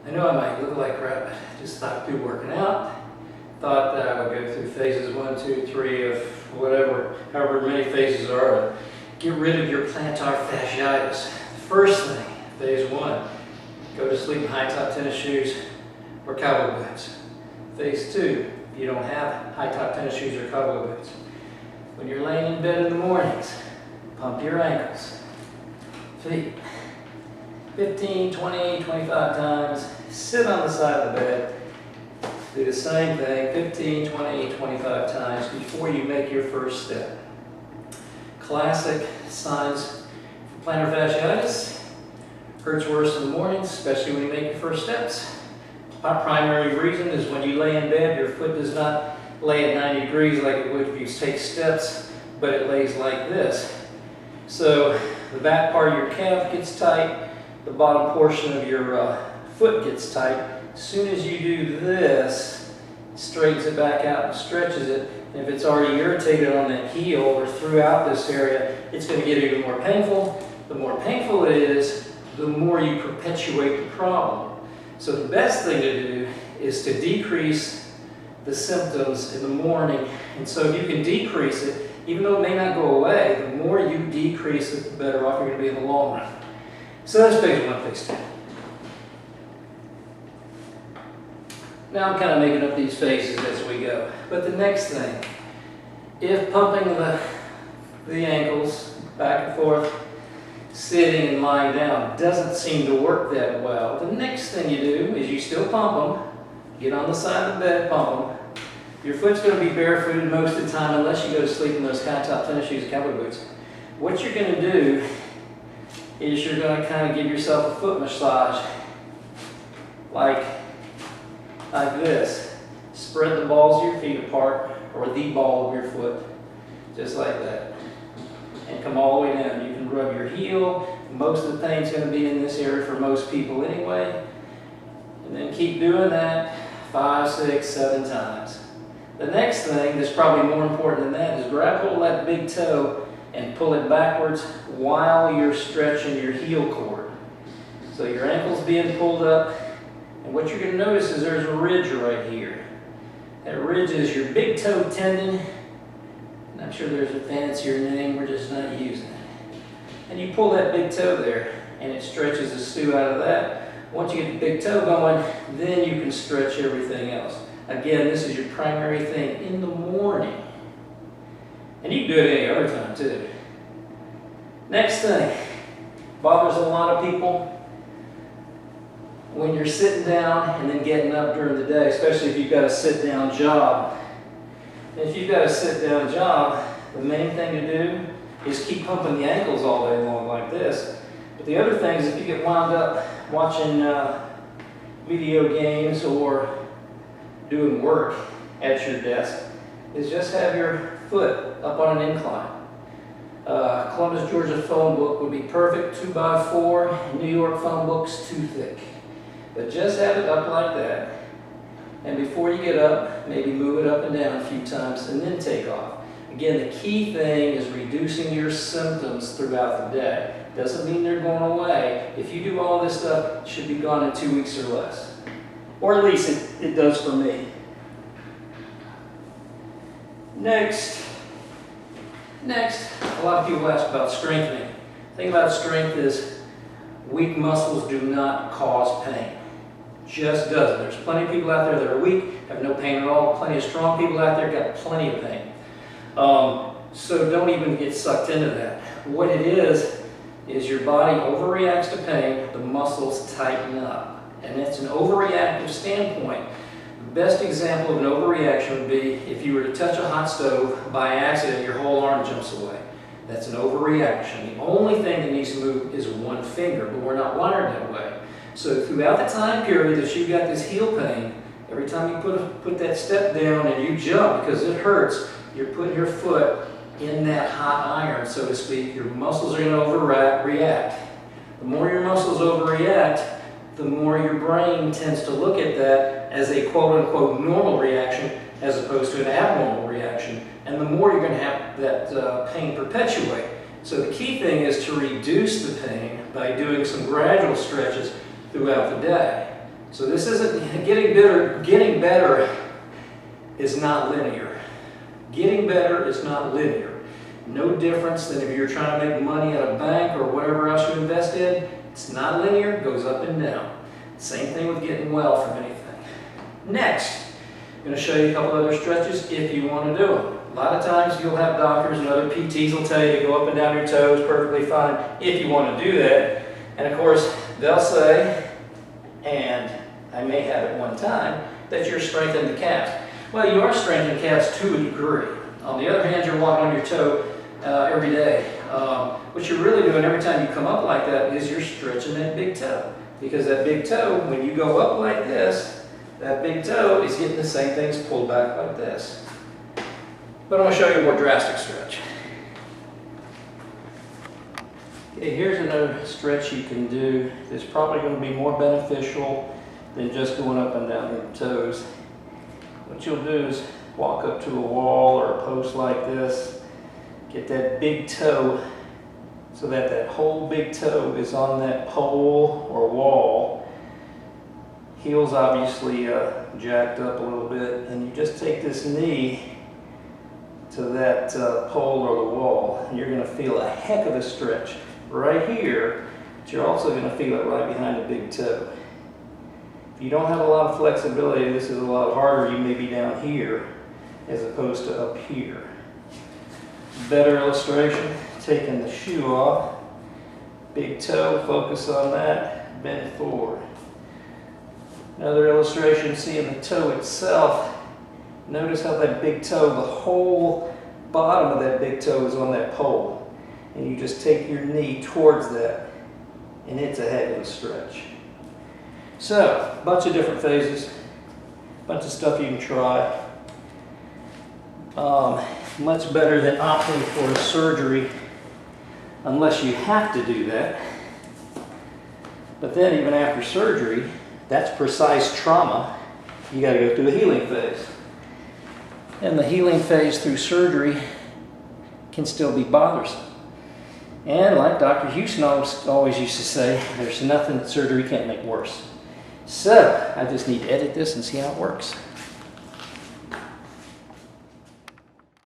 I know I might look like crap, but I just thought through working out. Thought that I would go through phases 1, 2, 3 of whatever, however many phases there are, to get rid of your plantar fasciitis. The first thing, phase 1, go to sleep in high-top tennis shoes or cowboy boots. Phase 2, if you don't have high-top tennis shoes or cowboy boots, when you're laying in bed in the mornings, pump your ankles, feet, 15, 20, 25 times. Sit on the side of the bed. Do the same thing 15, 20, 25 times before you make your first step. Classic signs for plantar fasciitis. Hurts worse in the mornings, especially when you make your first steps. Our primary reason is when you lay in bed, your foot does not lay at 90 degrees like it would if you take steps, but it lays like this. So the back part of your calf gets tight, the bottom portion of your foot gets tight. As soon as you do this, it straightens it back out and stretches it. And if it's already irritated on that heel or throughout this area, it's going to get even more painful. The more painful it is, the more you perpetuate the problem. So the best thing to do is to decrease the symptoms in the morning. And so if you can decrease it, even though it may not go away, the more you decrease it, the better off you're going to be in the long run. So that's phase 1, phase 2. Now I'm kind of making up these phases as we go. But the next thing, if pumping the ankles back and forth, sitting and lying down doesn't seem to work that well, the next thing you do is you still pump them, get on the side of the bed, pump them. Your foot's going to be barefooted most of the time unless you go to sleep in those high-top tennis shoes and cowboy boots. What you're going to do is you're going to kind of give yourself a foot massage like this. Spread the balls of your feet apart, or the ball of your foot, just like that. And come all the way down. You can rub your heel. Most of the pain's going to be in this area for most people anyway. And then keep doing that 5, 6, 7 times. The next thing that's probably more important than that is grab hold of that big toe and pull it backwards while you're stretching your heel cord. So your ankle's being pulled up, and what you're going to notice is there's a ridge right here. That ridge is your big toe tendon. And I'm sure there's a fancier name, we're just not using it. And you pull that big toe there, and it stretches the stew out of that. Once you get the big toe going, then you can stretch everything else. Again, this is your primary thing in the morning. And you can do it any other time too. Next thing, bothers a lot of people when you're sitting down and then getting up during the day, especially if you've got a sit-down job. And if you've got a sit-down job, the main thing to do is keep pumping the ankles all day long like this. But the other thing is if you get wound up watching video games or doing work at your desk, is just have your foot up on an incline. Columbus, Georgia phone book would be perfect, 2x4. New York phone book's too thick. But just have it up like that. And before you get up, maybe move it up and down a few times and then take off. Again, the key thing is reducing your symptoms throughout the day. Doesn't mean they're going away. If you do all this stuff, it should be gone in 2 weeks or less. Or at least it does for me. Next, a lot of people ask about strengthening. The thing about strength is weak muscles do not cause pain. Just doesn't. There's plenty of people out there that are weak, have no pain at all. Plenty of strong people out there got plenty of pain. So don't even get sucked into that. What it is your body overreacts to pain, the muscles tighten up. And that's an overreactive standpoint. The best example of an overreaction would be if you were to touch a hot stove by accident, your whole arm jumps away. That's an overreaction. The only thing that needs to move is one finger, but we're not wired that way. So throughout the time period that you've got this heel pain, every time you put that step down and you jump because it hurts, you're putting your foot in that hot iron, so to speak. Your muscles are going to overreact. The more your muscles overreact, the more your brain tends to look at that as a quote-unquote normal reaction as opposed to an abnormal reaction. And the more you're going to have that pain perpetuate. So the key thing is to reduce the pain by doing some gradual stretches throughout the day. So this isn't getting better. Getting better is not linear. Getting better is not linear. No difference than if you're trying to make money at a bank or whatever else you invest in. It's not linear, it goes up and down. Same thing with getting well from anything. Next, I'm going to show you a couple other stretches if you want to do them. A lot of times you'll have doctors and other PTs will tell you to go up and down your toes, perfectly fine if you want to do that. And of course, they'll say, and I may have at one time, that you're strengthening the calves. Well, you are strengthening calves to a degree. On the other hand, you're walking on your toe every day. What you're really doing every time you come up like that is you're stretching that big toe. Because that big toe, when you go up like this, that big toe is getting the same things pulled back like this. But I'm going to show you a more drastic stretch. Okay, here's another stretch you can do that's probably going to be more beneficial than just going up and down your toes. What you'll do is walk up to a wall or a post like this, get that big toe so that that whole big toe is on that pole or wall. Heel's obviously jacked up a little bit, and you just take this knee to that pole or the wall, and you're going to feel a heck of a stretch right here, but you're also going to feel it right behind the big toe. If you don't have a lot of flexibility, this is a lot harder. You may be down here as opposed to up here. Better illustration, taking the shoe off, big toe, focus on that, bend forward. Another illustration, seeing the toe itself. Notice how that big toe, the whole bottom of that big toe is on that pole. And you just take your knee towards that, and it's a heck of a stretch. So, a bunch of different phases, a bunch of stuff you can try. Much better than opting for a surgery, unless you have to do that. But then even after surgery, that's precise trauma. You got to go through a healing phase. And the healing phase through surgery can still be bothersome. And like Dr. Houston always used to say, there's nothing that surgery can't make worse. So, I just need to edit this and see how it works.